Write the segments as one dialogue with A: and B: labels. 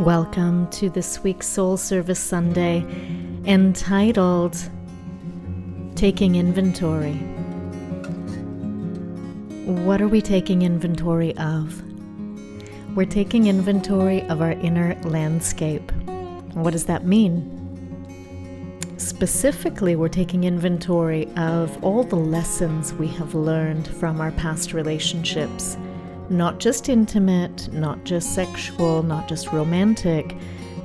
A: Welcome to this week's Soul Service Sunday entitled Taking Inventory. What are we taking inventory of? We're taking inventory of our inner landscape. What does that mean? Specifically, we're taking inventory of all the lessons we have learned from our past relationships. Not just intimate, not just sexual, not just romantic,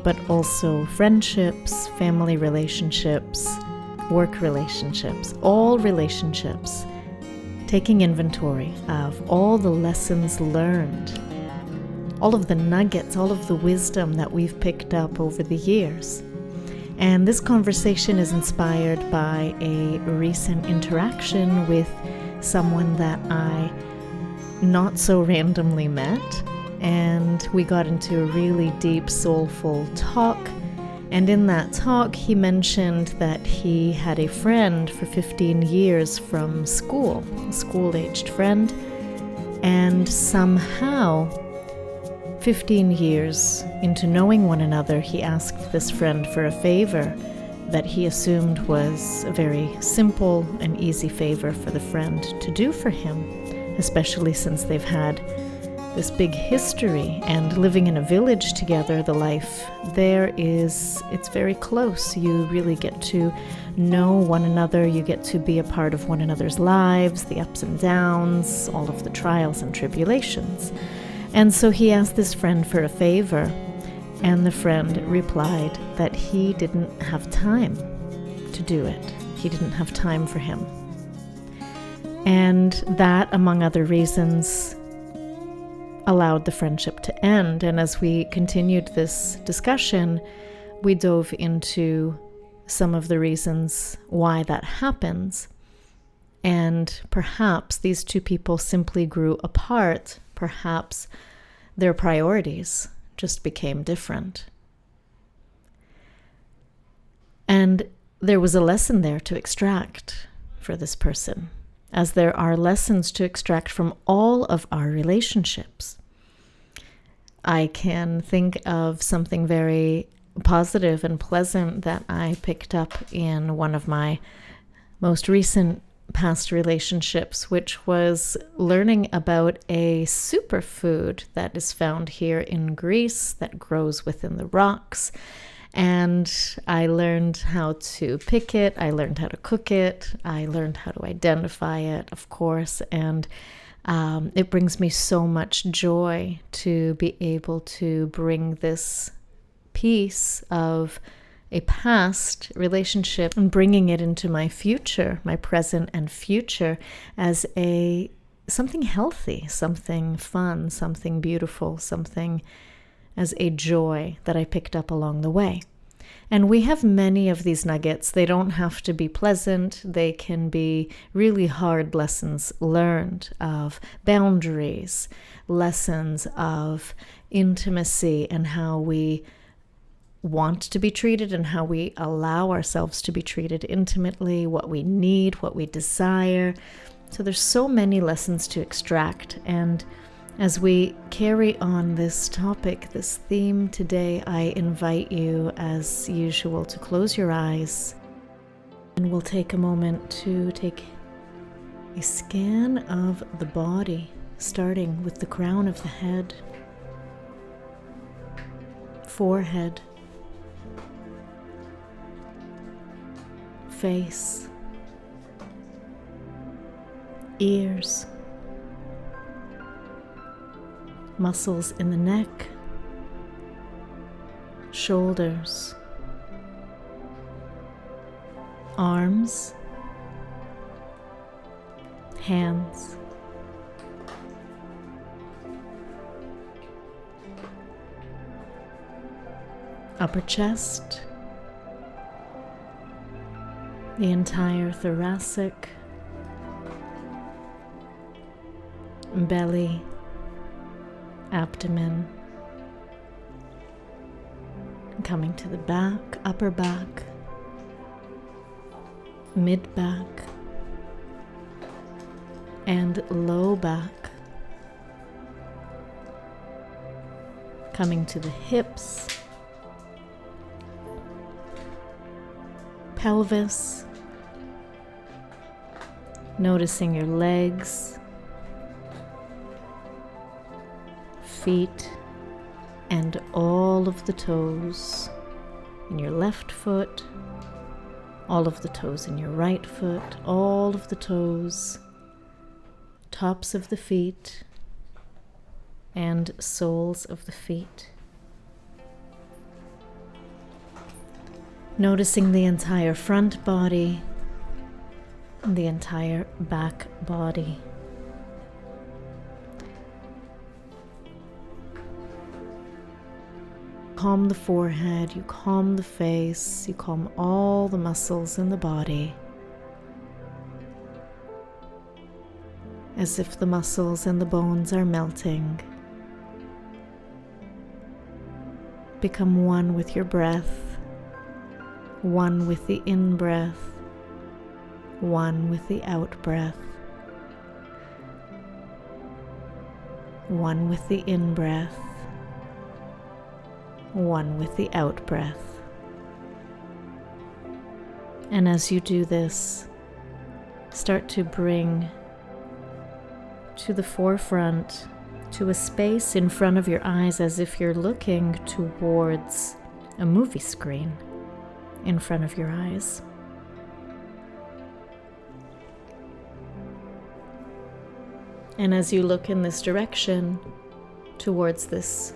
A: but also friendships, family relationships, work relationships, all relationships. Taking inventory of all the lessons learned, all of the nuggets, all of the wisdom that we've picked up over the years. And this conversation is inspired by a recent interaction with someone that I not so randomly met, and we got into a really deep, soulful talk. And in that talk, he mentioned that he had a friend for 15 years from school, a school-aged friend, and somehow 15 years into knowing one another, he asked this friend for a favor that he assumed was a very simple and easy favor for the friend to do for him, especially since they've had this big history and living in a village together. The life there it's very close. You really get to know one another. You get to be a part of one another's lives, the ups and downs, all of the trials and tribulations. And so he asked this friend for a favor, and the friend replied that he didn't have time to do it. He didn't have time for him. And that, among other reasons, allowed the friendship to end. And as we continued this discussion, we dove into some of the reasons why that happens. And perhaps these two people simply grew apart. Perhaps their priorities just became different. And there was a lesson there to extract for this person, as there are lessons to extract from all of our relationships. I can think of something very positive and pleasant that I picked up in one of my most recent past relationships, which was learning about a superfood that is found here in Greece that grows within the rocks. And I learned how to pick it, I learned how to cook it, I learned how to identify it, of course, and it brings me so much joy to be able to bring this piece of a past relationship and bringing it into my future, my present and future, as something healthy, something fun, something beautiful, something as a joy that I picked up along the way. And we have many of these nuggets. They don't have to be pleasant. They can be really hard lessons learned of boundaries, lessons of intimacy and how we want to be treated and how we allow ourselves to be treated intimately, what we need, what we desire. So there's so many lessons to extract. And as we carry on this topic, this theme today, I invite you, as usual, to close your eyes, and we'll take a moment to take a scan of the body, starting with the crown of the head, forehead, face, ears, muscles in the neck, shoulders, arms, hands, upper chest, the entire thoracic, belly, abdomen, coming to the back, upper back, mid back, and low back, coming to the hips, pelvis, noticing your legs, feet, and all of the toes in your left foot, all of the toes in your right foot, all of the toes, tops of the feet, and soles of the feet. Noticing the entire front body and the entire back body. Calm the forehead, you calm the face, you calm all the muscles in the body, as if the muscles and the bones are melting. Become one with your breath, one with the in-breath, one with the out-breath, one with the in-breath, one with the out-breath. And as you do this, start to bring to the forefront, to a space in front of your eyes, as if you're looking towards a movie screen in front of your eyes. And as you look in this direction, towards this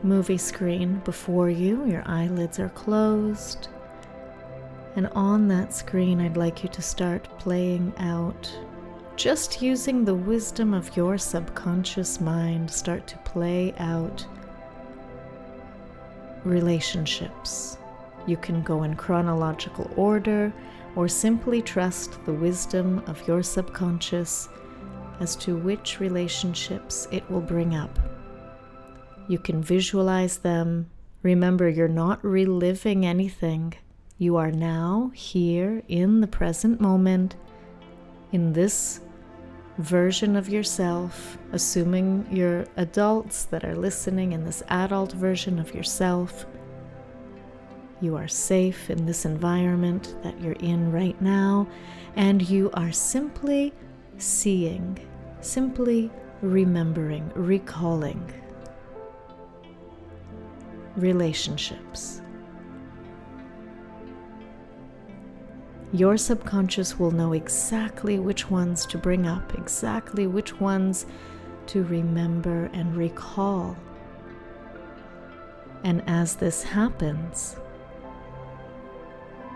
A: movie screen before you, your eyelids are closed. And on that screen, I'd like you to start playing out, just using the wisdom of your subconscious mind, start to play out relationships. You can go in chronological order or simply trust the wisdom of your subconscious as to which relationships it will bring up. You can visualize them. Remember, you're not reliving anything. You are now here in the present moment, in this version of yourself, assuming you're adults that are listening, in this adult version of yourself. You are safe in this environment that you're in right now, and you are simply seeing, simply remembering, recalling relationships. Your subconscious will know exactly which ones to bring up, exactly which ones to remember and recall. And as this happens,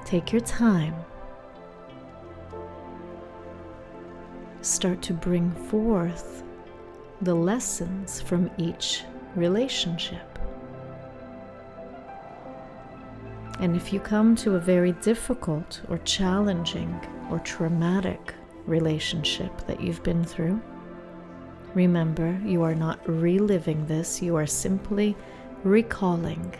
A: take your time. Start to bring forth the lessons from each relationship. And if you come to a very difficult or challenging or traumatic relationship that you've been through, remember, you are not reliving this, you are simply recalling.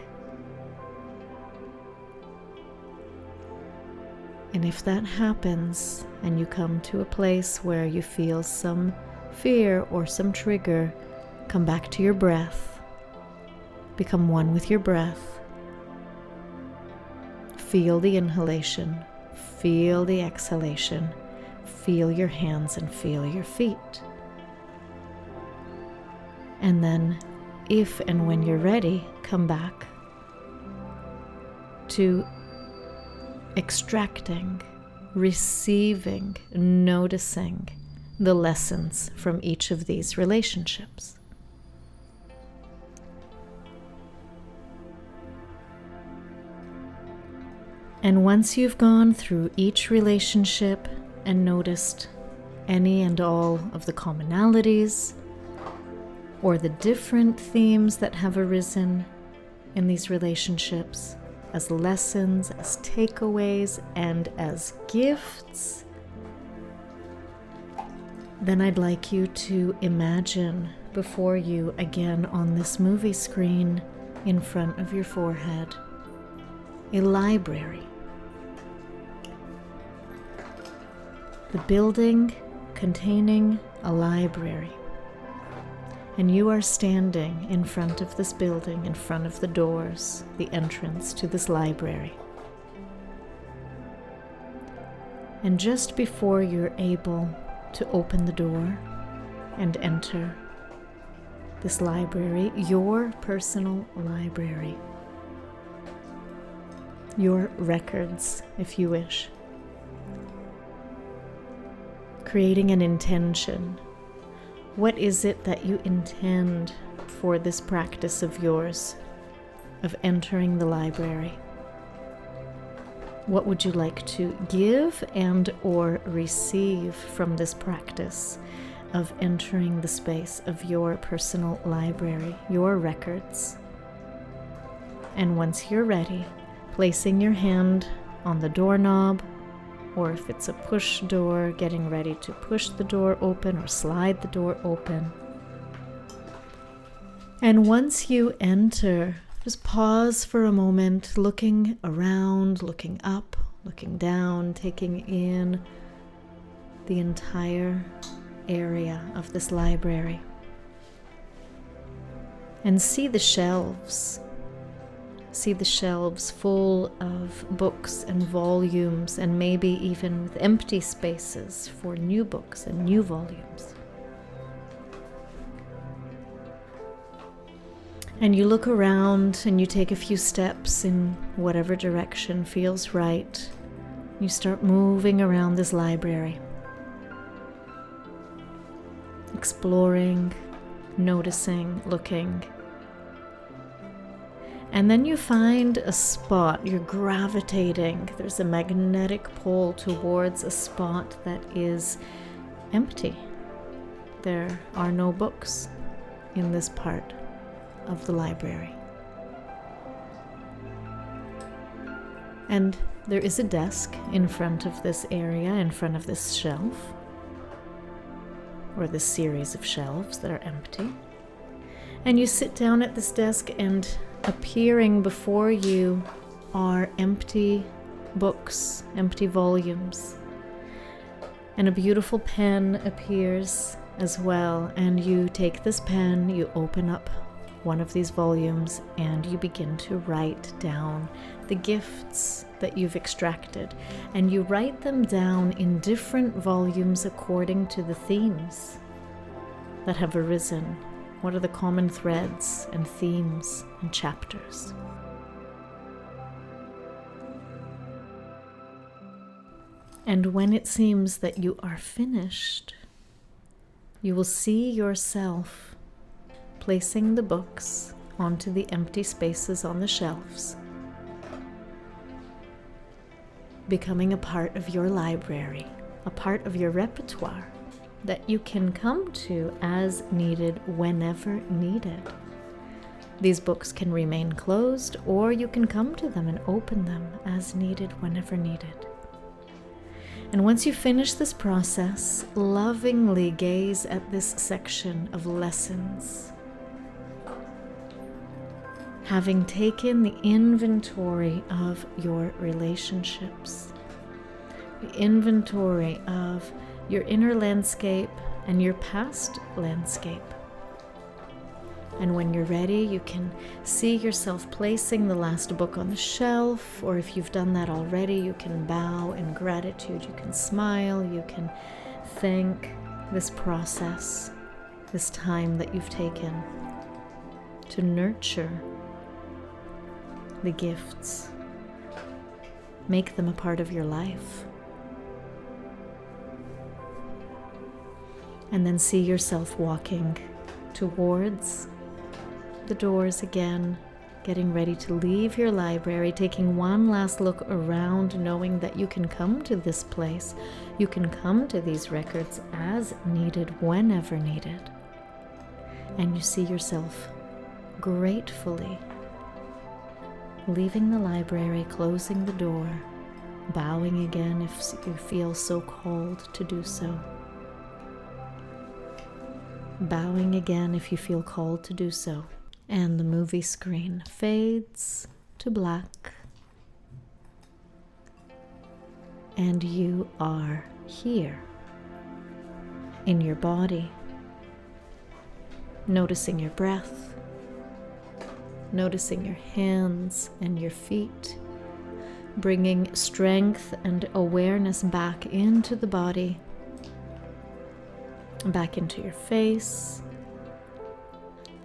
A: And if that happens and you come to a place where you feel some fear or some trigger, come back to your breath. Become one with your breath. Feel the inhalation, feel the exhalation, feel your hands and feel your feet. And then, if and when you're ready, come back to extracting, receiving, noticing the lessons from each of these relationships. And once you've gone through each relationship and noticed any and all of the commonalities or the different themes that have arisen in these relationships as lessons, as takeaways, and as gifts, then I'd like you to imagine before you, again on this movie screen in front of your forehead, a library. The building containing a library. And you are standing in front of this building, in front of the doors, the entrance to this library. And just before you're able to open the door and enter this library, your personal library, your records, if you wish, creating an intention. What is it that you intend for this practice of yours, of entering the library? What would you like to give and or receive from this practice of entering the space of your personal library, your records? And once you're ready, placing your hand on the doorknob, or if it's a push door, getting ready to push the door open or slide the door open. And once you enter, just pause for a moment, looking around, looking up, looking down, taking in the entire area of this library. And see the shelves. See the shelves full of books and volumes, and maybe even with empty spaces for new books and new volumes. And you look around and you take a few steps in whatever direction feels right. You start moving around this library, exploring, noticing, looking. And then you find a spot, you're gravitating. There's a magnetic pull towards a spot that is empty. There are no books in this part of the library. And there is a desk in front of this area, in front of this shelf, or this series of shelves that are empty. And you sit down at this desk, and appearing before you are empty books, empty volumes. And a beautiful pen appears as well, and you take this pen, you open up one of these volumes, and you begin to write down the gifts that you've extracted. And you write them down in different volumes according to the themes that have arisen. What are the common threads and themes and chapters? And when it seems that you are finished, you will see yourself placing the books onto the empty spaces on the shelves, becoming a part of your library, a part of your repertoire that you can come to as needed, whenever needed. These books can remain closed, or you can come to them and open them as needed, whenever needed. And once you finish this process, lovingly gaze at this section of lessons. Having taken the inventory of your relationships, the inventory of your inner landscape and your past landscape. And when you're ready, you can see yourself placing the last book on the shelf, or if you've done that already, you can bow in gratitude, you can smile, you can thank this process, this time that you've taken to nurture the gifts, make them a part of your life. And then see yourself walking towards the doors again, getting ready to leave your library, taking one last look around, knowing that you can come to this place, you can come to these records as needed, whenever needed. And you see yourself gratefully leaving the library, closing the door, bowing again if you feel so called to do so. Bowing again if you feel called to do so. And the movie screen fades to black. And you are here in your body, noticing your breath, noticing your hands and your feet, bringing strength and awareness back into the body, back into your face,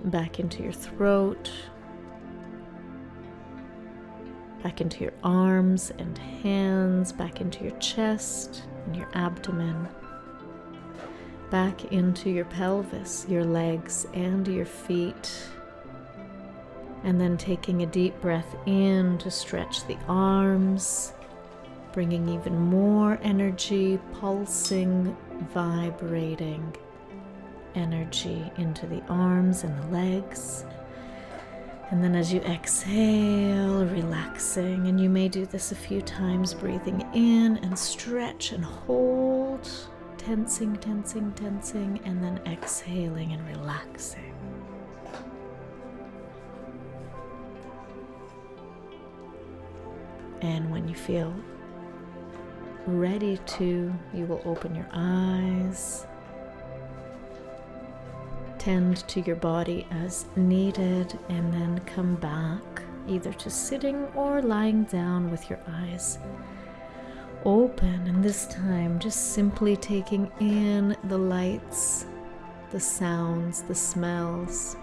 A: back into your throat, back into your arms and hands, back into your chest and your abdomen, back into your pelvis, your legs and your feet. And then taking a deep breath in to stretch the arms, bringing even more energy, pulsing, vibrating energy into the arms and the legs. And then as you exhale, relaxing, and you may do this a few times, breathing in and stretch and hold, tensing, tensing, tensing, and then exhaling and relaxing. And when you feel ready to, you will open your eyes, tend to your body as needed, and then come back either to sitting or lying down with your eyes open. And this time just simply taking in the lights, the sounds, the smells,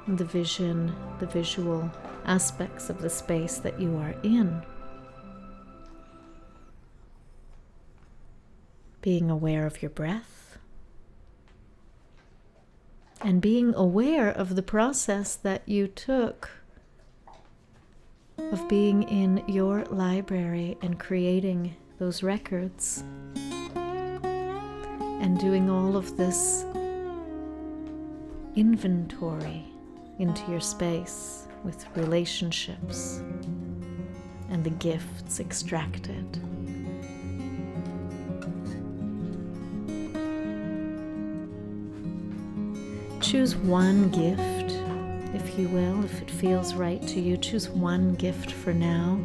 A: the vision, the visual aspects of the space that you are in. Being aware of your breath and being aware of the process that you took of being in your library and creating those records and doing all of this inventory into your space with relationships and the gifts extracted. Choose one gift, if you will, if it feels right to you. Choose one gift for now,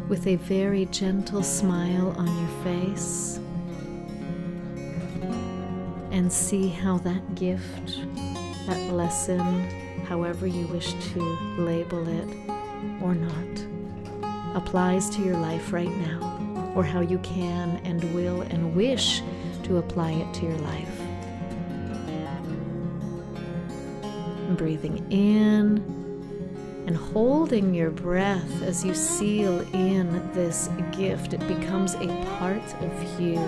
A: with a very gentle smile on your face, and see how that gift, that lesson, however you wish to label it or not, applies to your life right now, or how you can and will and wish to apply it to your life. Breathing in and holding your breath as you seal in this gift. It becomes a part of you,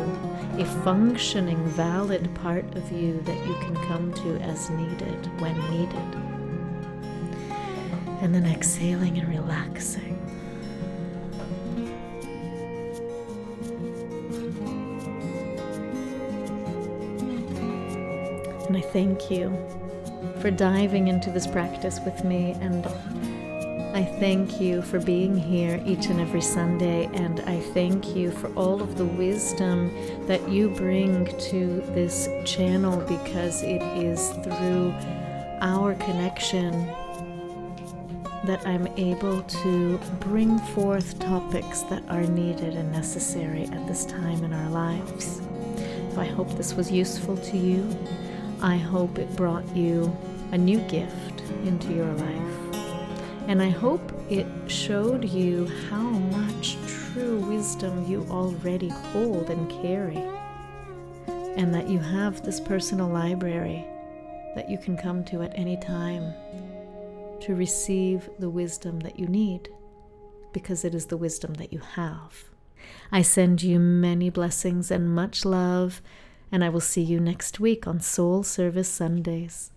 A: a functioning, valid part of you that you can come to as needed, when needed. And then exhaling and relaxing. And I thank you for diving into this practice with me, and I thank you for being here each and every Sunday, and I thank you for all of the wisdom that you bring to this channel, because it is through our connection that I'm able to bring forth topics that are needed and necessary at this time in our lives. So I hope this was useful to you. I hope it brought you a new gift into your life. And I hope it showed you how much true wisdom you already hold and carry. And that you have this personal library that you can come to at any time to receive the wisdom that you need, because it is the wisdom that you have. I send you many blessings and much love, and I will see you next week on Soul Service Sundays.